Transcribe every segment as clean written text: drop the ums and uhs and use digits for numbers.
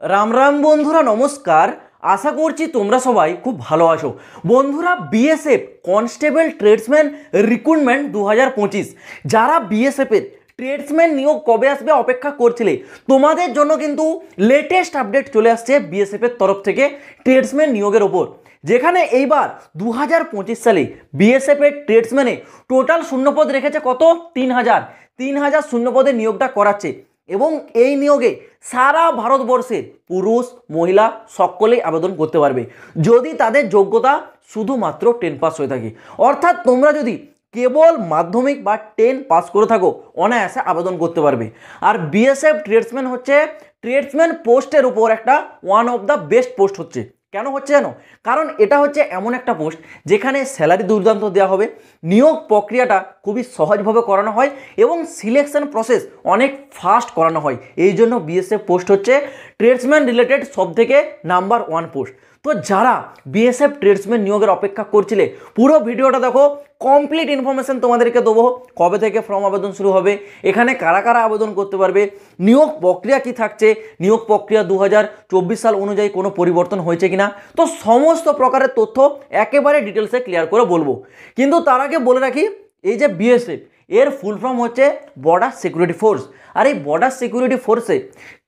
রাম রাম বন্ধুরা, নমস্কার। আশা করছি তোমরা সবাই খুব ভালো আছো। বন্ধুরা, বিএসএফ কনস্টেবল ট্রেডসম্যান রিক্রুটমেন্ট 2025, যারা বিএসএফের ট্রেডসম্যান নিয়োগ কবে আসবে অপেক্ষা করছিলে, তোমাদের জন্য কিন্তু লেটেস্ট আপডেট চলে আসছে বিএসএফের তরফ থেকে ট্রেডসম্যান নিয়োগের ওপর। যেখানে এইবার 2025 সালে বিএসএফের ট্রেডসম্যানে টোটাল শূন্যপদ রেখেছে কত? 3000 শূন্যপদে নিয়োগটা করাচ্ছে। এবং এই নিয়োগে সারা ভারতবর্ষের পুরুষ মহিলা সকলেই আবেদন করতে পারবে যদি তাদের যোগ্যতা শুধুমাত্র 10 পাস হয়ে থাকে। অর্থাৎ তোমরা যদি কেবল মাধ্যমিক বা 10 পাস করে থাকো, অনায়াসে আবেদন করতে পারবে। আর বিএসএফ ট্রেডসম্যান হচ্ছে ট্রেডসম্যান পোস্টের উপর একটা one of the best post হচ্ছে। কেন হচ্ছে জানো? কারণ এটা হচ্ছে এমন একটা পোস্ট যেখানে স্যালারি দুর্দান্ত দেওয়া হবে, নিয়োগ প্রক্রিয়াটা খুবই সহজভাবে করানো হয় এবং সিলেকশন প্রসেস অনেক ফাস্ট করানো হয়। এই জন্য বিএসএফ পোস্ট হচ্ছে ট্রেডসম্যান রিলেটেড সবথেকে নাম্বার 1 পোস্ট। তো যারা বিএসএফ ট্রেডসম্যান নিয়োগের অপেক্ষা করছিলে, পুরো ভিডিওটা দেখো, কমপ্লিট ইনফরমেশন তোমাদেরকে দেবো। কবে থেকে ফর্ম আবেদন শুরু হবে, এখানে কারা কারা আবেদন করতে পারবে, নিয়োগ প্রক্রিয়া কি থাকছে, নিয়োগ প্রক্রিয়া 2024 সাল অনুযায়ী কোনো পরিবর্তন হয়েছে কিনা, তো সমস্ত প্রকারের তথ্য একেবারে ডিটেলসে ক্লিয়ার করে বলবো। কিন্তু তার আগে বলে রাখি, এই যে বিএসএফ, এর ফুল ফর্ম হচ্ছে বর্ডার সিকিউরিটি ফোর্স। আর এই বর্ডার সিকিউরিটি ফোর্সে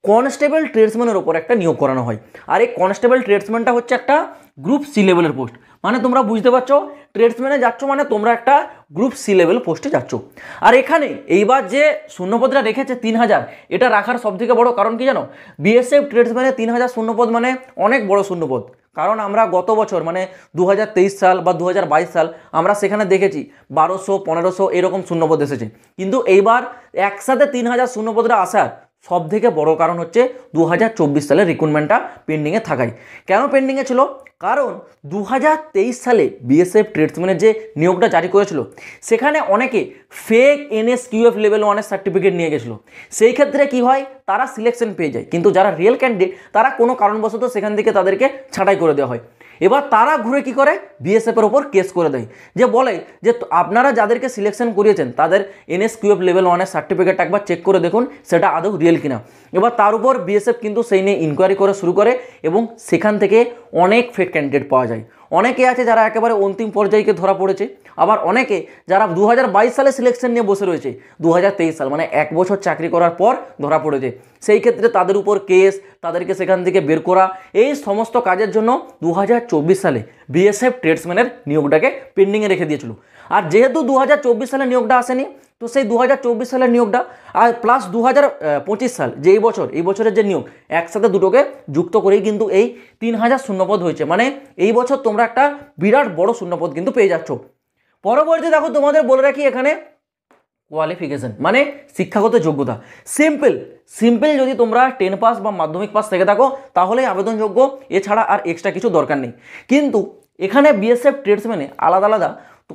কনস্টেবল ট্রেডসম্যানের ওপর একটা নিয়োগ করানো হয়। আর এই কনস্টেবল ট্রেডসম্যানটা হচ্ছে একটা গ্রুপ সি লেভেলের পোস্ট। মানে তোমরা বুঝতে পারছো, ট্রেডসম্যানে যাচ্ছ মানে তোমরা একটা গ্রুপ সি লেভেল পোস্টে যাচ্ছ। আর এখানে এইবার যে শূন্যপদটা রেখেছে 3000, এটা রাখার সবথেকে বড় কারণ কি জানো? বিএসএফ ট্রেডসম্যানে 3000 শূন্যপদ মানে অনেক বড় শূন্যপদ। কারণ আমরা গত বছর মানে 2023 সাল বা 2022 সাল আমরা সেখানে দেখেছি 1200 1500 এরকম শূন্যপদ এসেছে। কিন্তু এইবার একসাথে 3000 শূন্যপদটা আসার সব থেকে বড় কারণ হচ্ছে 2024 সালের রিক্রুটমেন্টটা পেন্ডিংয়ে থাকায়। কেন পেন্ডিংয়ে ছিল? কারণ 2023 সালে বিএসএফ ট্রেডসম্যানের যে নিয়োগটা জারি করেছিল, সেখানে অনেকে ফেক এনএসকিউএফ লেভেল 1-এর সার্টিফিকেট নিয়ে গেছিলো। সেই ক্ষেত্রে কি হয়, তারা সিলেকশন পেয়ে যায়, কিন্তু যারা রিয়েল ক্যান্ডিডেট তারা কোনো কারণবশত সেখান থেকে তাদেরকে ছাঁটাই করে দেওয়া হয়। এবার তারা ঘুরে কি করে, বিএসএফের ওপর কেস করে দেয়, যে বলে যে আপনারা যাদেরকে সিলেকশন করিয়েছেন তাদের এনএসকিউএফ লেভেল 1-এর সার্টিফিকেটটা একবার চেক করে দেখুন সেটা আদৌ রিয়েল কিনা। এবার তার উপর বিএসএফ কিন্তু সেই নিয়ে ইনকোয়ারি করা শুরু করে এবং সেখান থেকে অনেক ফেক ক্যান্ডিডেট পাওয়া যায়। অনেকে আছে যারা একেবারে অন্তিম পর্যায়ে ধরা পড়েছে, আবার অনেকে যারা 2022 সালে সিলেকশন নিয়ে বসে রয়েছে 2023 সাল মানে 1 বছর চাকরি করার পর ধরা পড়েছে। সেই ক্ষেত্রে তাদের উপর কেস, তাদেরকে সেখান থেকে বের করা, এই সমস্ত কাজের জন্য 2024 সালে বিএসএফ ট্রেডসম্যানের নিয়োগটাকে পেন্ডিংয়ে রেখে দিয়েছিল। আর যেহেতু 2024 সালে নিয়োগটা আসেনি, তো সেই 2024 সালের নিয়োগটা আর প্লাস 2025 সাল যে এই বছরের যে নিয়োগ, একসাথে দুটোকে যুক্ত করেই কিন্তু এই 3000 শূন্যপদ হয়েছে। মানে এই বছর তোমরা একটা বিরাট বড় শূন্যপদ কিন্তু পেয়ে যাচ্ছ। পরবর্তী দেখো, তোমাদের বলে রাখি এখানে কোয়ালিফিকেশন মানে শিক্ষাগত যোগ্যতা। সিম্পল যদি তোমরা 10 পাস বা মাধ্যমিক পাস থেকে থাকো তাহলেই আবেদনযোগ্য, এছাড়া আর এক্সট্রা কিছু দরকার নেই। কিন্তু এখানে বিএসএফ ট্রেডসম্যানে আলাদা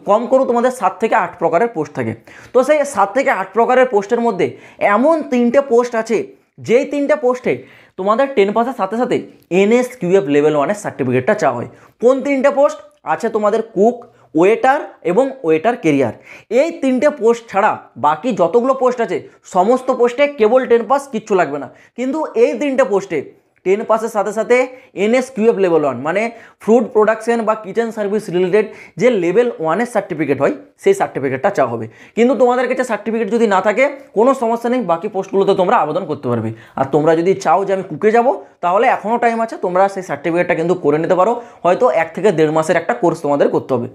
কম করে তোমাদের 7 থেকে 8 প্রকারের পোস্ট থাকে। তো সেই 7 থেকে 8 প্রকারের পোস্টের মধ্যে এমন 3টে পোস্ট আছে, যেই 3টে পোস্টে তোমাদের 10 পাসের সাথে সাথে এনএসকিউএফ লেভেল 1-এর সার্টিফিকেটটা চাওয়া হয়। কোন 3টে পোস্ট আছে? তোমাদের কুক, ওয়েটার এবং ওয়েটার কেরিয়ার। এই 3টে পোস্ট ছাড়া বাকি যতগুলো পোস্ট আছে সমস্ত পোস্টে কেবল 10 পাস, কিচ্ছু লাগবে না। কিন্তু এই 3টে পোস্টে 10 পাসের সাথে সাথে এনএসকিউএফ লেভেল 1 মানে ফুড প্রোডাকশন বা কিচেন সার্ভিস রিলেটেড যে লেভেল 1-এর সার্টিফিকেট হয় সেই সার্টিফিকেটটা চাওয়া হবে। কিন্তু তোমাদের কাছে সার্টিফিকেট যদি না থাকে কোনো সমস্যা নেই, বাকি পোস্টগুলোতে তোমরা আবেদন করতে পারবে। আর তোমরা যদি চাও যে আমি কুকে যাব, তাহলে এখনও টাইম আছে, তোমরা সেই সার্টিফিকেটটা কিন্তু করে নিতে পারো। হয়তো 1 থেকে 1.5 মাসের একটা কোর্স তোমাদের করতে হবে।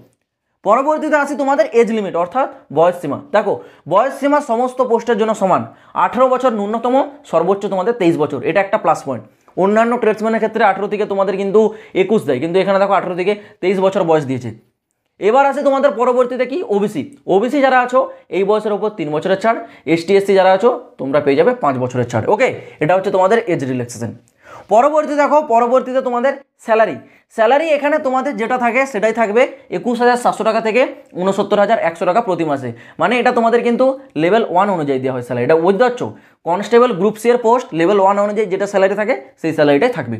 পরবর্তীতে আসি তোমাদের এজ লিমিট অর্থাৎ বয়স সীমা। দেখো, বয়স সীমা সমস্ত পোস্টের জন্য সমান, 18 বছর ন্যূনতম, সর্বোচ্চ তোমাদের 23 বছর, এটা একটা প্লাস পয়েন্ট। অন্যান্য ট্রেডসম্যানের ক্ষেত্রে 18 থেকে তোমাদের কিন্তু 21 দেয়, কিন্তু এখানে দেখো 18 থেকে 23 বছর বয়স দিয়েছে। এবার আছে তোমাদের পরবর্তীতে কি ওবিসি যারা আছো এই বয়সের উপর 3 বছরের ছাড়, এসটি এসসি যারা আছো তোমরা পেয়ে যাবে 5 বছরের ছাড়। ওকে, এটা হচ্ছে তোমাদের এজ রিল্যাক্সেশন। পরবর্তীতে তোমাদের স্যালারি এখানে তোমাদের যেটা থাকে সেটাই থাকবে, 21700 টাকা থেকে 69100 টাকা প্রতি মাসে। মানে এটা তোমাদের কিন্তু লেভেল 1 অনুযায়ী দেওয়া হয় স্যালারি, এটা বুঝতে পারছো? কনস্টেবল গ্রুপ সি এর পোস্ট লেভেল 1 অনুযায়ী যেটা স্যালারি থাকে সেই স্যালারিটাই থাকবে।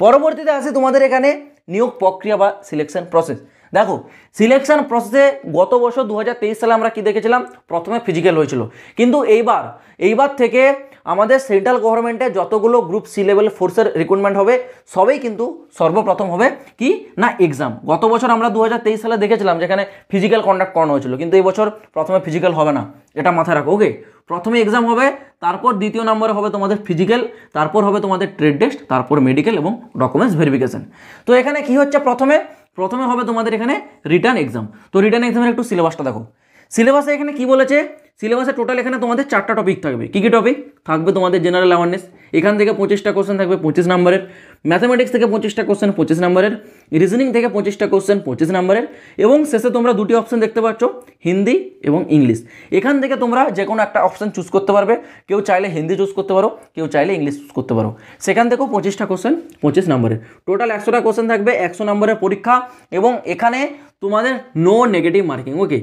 পরবর্তীতে আসে তোমাদের এখানে নিয়োগ প্রক্রিয়া বা সিলেকশন প্রসেস। দেখো, সিলেকশন প্রসেসে গত বছর 2023 সালে আমরা কি দেখেছিলাম, প্রথমে ফিজিক্যাল হয়েছিল, কিন্তু এইবার থেকে আমাদের সেন্ট্রাল গভর্নমেন্টের যতগুলো গ্রুপ সি লেভেল ফোর্সের রিক্রুটমেন্ট হবে সবই কিন্তু সর্বপ্রথম হবে কি না এক্সাম। গত বছর আমরা 2023 সালে দেখেছিলাম যেখানে ফিজিক্যাল কন্ডাক্ট করানো হয়েছিল, কিন্তু এই বছর প্রথমে ফিজিক্যাল হবে না, এটা মাথায় রাখো। ওকে, প্রথমে এক্সাম হবে, তারপর দ্বিতীয় নম্বরে হবে তোমাদের ফিজিক্যাল, তারপর হবে তোমাদের ট্রেড টেস্ট, তারপর মেডিকেল এবং ডকুমেন্টস ভেরিফিকেশন। তো এখানে কি হচ্ছে, প্রথমে হবে তোমাদের এখানে রিটার্ন এক্সাম। তো রিটার্ন এক্সামের একটু সিলেবাসটা দেখো। সিলেবাসে এখানে কি বলেছে, সিলেবাসে টোটাল এখানে তোমাদের 4টা টপিক থাকবে। কী কী টপিক থাকবে তোমাদের? জেনারেল অ্যাওয়ারনেস, এখান থেকে 25টা কোশ্চেন থাকবে 25 নম্বরের, ম্যাথামেটিক্স থেকে 25টা কোশ্চেন 25 নম্বরের, রিজনিং থেকে 25টা কোশ্চেন 25 নম্বরের, এবং শেষে তোমরা দুটি অপশন দেখতে পাচ্ছ, হিন্দি এবং ইংলিশ। এখান থেকে তোমরা যে কোনো একটা অপশন চুজ করতে পারবে, কেউ চাইলে হিন্দি চুজ করতে পারো, কেউ চাইলে ইংলিশ চুজ করতে পারো। সেখান থেকেও 25টা কোশ্চেন 25 নম্বরের, টোটাল 100টা কোশ্চেন থাকবে, 100 নম্বরের পরীক্ষা। এবং এখানে তোমাদের নো নেগেটিভ মার্কিং। ওকে,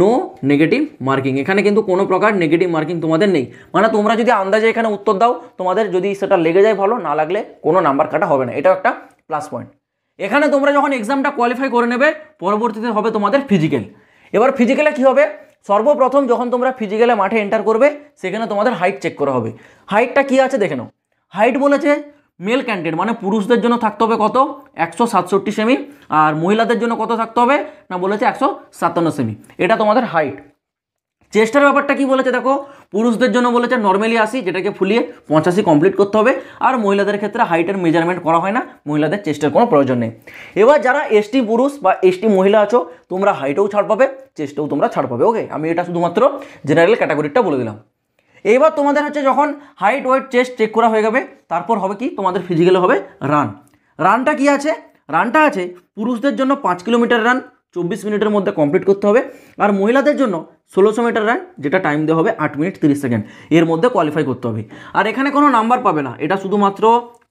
নো নেগেটিভ মার্কিং, এখানে কিন্তু কোনো প্রকার নেগেটিভ মার্কিং তোমাদের নেই। মানে তোমরা যদি আন্দাজে এখানে উত্তর দাও, তোমাদের যদি সেটা লেগে যায় ভালো, না লাগলে কোনো নাম্বার কাটা হবে না, এটাও একটা প্লাস পয়েন্ট। এখানে তোমরা যখন এক্সামটা কোয়ালিফাই করে নেবে, পরবর্তীতে হবে তোমাদের ফিজিক্যাল। এবার ফিজিক্যালে কী হবে, সর্বপ্রথম যখন তোমরা ফিজিক্যালে মাঠে এন্টার করবে, সেখানে তোমাদের হাইট চেক করা হবে। হাইটটা কী আছে দেখে নাও। হাইট বলেছে মেল ক্যান্ডিডেট মানে পুরুষদের জন্য থাকতে হবে কত, 167 সেমি, আর মহিলাদের জন্য কত থাকতে হবে না বলেছে 157 সেমি, এটা তোমাদের হাইট। চেস্টের ব্যাপারটা কি বলেছে দেখো, পুরুষদের জন্য বলেছে নর্মালি 80, যেটাকে ফুলিয়ে 85 কমপ্লিট করতে হবে। আর মহিলাদের ক্ষেত্রে হাইটের মেজারমেন্ট করা হয় না, মহিলাদের চেস্টের কোনো প্রয়োজন নেই। এবার যারা এসটি পুরুষ বা এসটি মহিলা আছো, তোমরা হাইটেও ছাড় পাবে, চেস্টেও তোমরা ছাড় পাবে। ওকে, আমি এটা শুধুমাত্র জেনারেল ক্যাটাগরিটা বলে দিলাম। এইবার তোমাদের হচ্ছে যখন হাইট ওয়েট চেস্ট চেক করা হয়ে যাবে, তারপর হবে কি তোমাদের ফিজিক্যালে হবে রান। রানটা কি আছে, রানটা আছে পুরুষদের জন্য 5 কিলোমিটার রান 24 মিনিটের মধ্যে কমপ্লিট করতে হবে, আর মহিলাদের জন্য 1600 মিটার রান, যেটা টাইম দেওয়া হবে 8 মিনিট 30 সেকেন্ড, এর মধ্যে কোয়ালিফাই করতে হবে। আর এখানে কোনো নাম্বার পাবে না, এটা শুধুমাত্র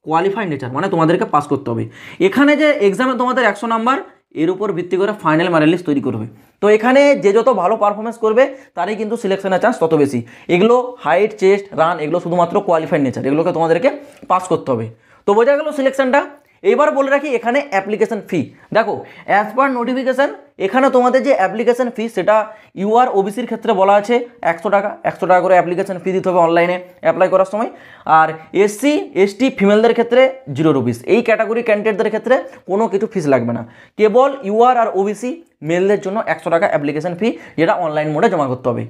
কোয়ালিফাই নেচার, মানে তোমাদেরকে পাস করতে হবে। এখানে যে এক্সামে তোমাদের 100 নাম্বার, এর উপর ভিত্তি করে ফাইনাল মেরিট লিস্ট তৈরি করবে। তো এখানে যে যত ভালো পারফরমেন্স করবে তারই কিন্তু সিলেকশনের চান্স তত বেশি। এগুলো হাইট চেস্ট রান এগুলো শুধুমাত্র কোয়ালিফাইড নেচার, এগুলোকে তোমাদেরকে পাস করতে হবে। তো বোঝা গেল সিলেকশনটা। এইবার বলে রাখি এখানে অ্যাপ্লিকেশন ফি দেখো, অ্যাজ পার নোটিফিকেশান এখানে তোমাদের যে অ্যাপ্লিকেশন ফি সেটা ইউআর ওবিসির ক্ষেত্রে বলা আছে 100 টাকা, 100 টাকা করে অ্যাপ্লিকেশন ফি দিতে হবে অনলাইনে অ্যাপ্লাই করার সময়। আর এসসি এসটি ফিমেলদের ক্ষেত্রে 0 রুপিস, এই ক্যাটাগরি ক্যান্ডিডেটদের ক্ষেত্রে কোনো কিছু ফিস লাগবে না। কেবল ইউআর আর ওবিসি মেলদের জন্য 100 টাকা অ্যাপ্লিকেশন ফি, যেটা অনলাইন মোডে জমা করতে হবে।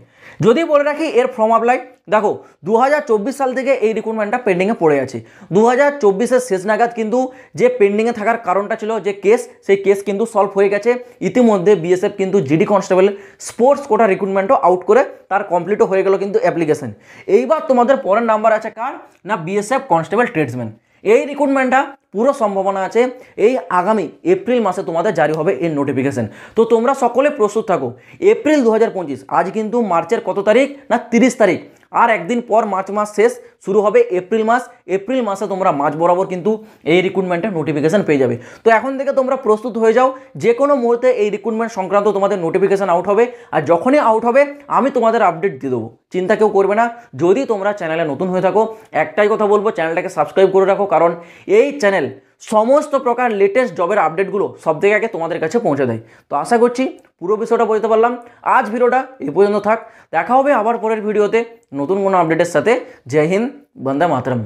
যদি বলে রাখি এর ফর্ম অ্যাপ্লাই দেখো, 2024 সাল থেকে এই রিক্রুটমেন্টটা পেন্ডিংয়ে পড়ে আছে। 2024-এর শেষ নাগাদ কিন্তু যে পেন্ডিংয়ে থাকার কারণটা ছিল যে কেস, সেই কেস কিন্তু সলভ হয়ে গেছে। ইতিমধ্যে বিএসএফ কিন্তু জিডি কনস্টেবল স্পোর্টস কোটা রিক্রুটমেন্টও আউট করে তার কমপ্লিটও হয়ে গেল কিন্তু অ্যাপ্লিকেশন। এইবার তোমাদের পরের নাম্বার আছে কার না বিএসএফ কনস্টেবল ট্রেডসম্যান। এই রিক্রুটমেন্টটা পুরো সম্ভাবনা আছে এই আগামী এপ্রিল মাসে তোমাদের জারি হবে এর নোটিফিকেশন। তো তোমরা সকলে প্রস্তুত থাকো। এপ্রিল 2025, আজ কিন্তু মার্চের কত তারিখ না 30 তারিখ, আর একদিন পর মার্চ মাস শেষ, শুরু হবে এপ্রিল মাস। এপ্রিল মাসে তোমরা মাঝ বরাবর কিন্তু এই রিক্রুটমেন্টের নোটিফিকেশান পেয়ে যাবে। তো এখন থেকে তোমরা প্রস্তুত হয়ে যাও, যে কোনো মুহূর্তে এই রিক্রুটমেন্ট সংক্রান্ত তোমাদের নোটিফিকেশান আউট হবে, আর যখনই আউট হবে আমি তোমাদের আপডেট দিয়ে দেবো, চিন্তা কেউ করবে না। যদি তোমরা চ্যানেলে নতুন হয়ে থাকো, একটাই কথা বলবো, চ্যানেলটাকে সাবস্ক্রাইব করে রাখো, কারণ এই চ্যানেল সমস্ত প্রকার লেটেস্ট জবের আপডেটগুলো সব থেকে আগে তোমাদের কাছে পৌঁছে দেয়। তো আশা করছি পুরো বিষয়টা বলতে পারলাম। আজ ভিডিওটা এই পর্যন্ত থাক, দেখা হবে আবার পরের ভিডিওতে নতুন কোনো আপডেটের সাথে। জয় হিন্দ, বন্দে মাতরম।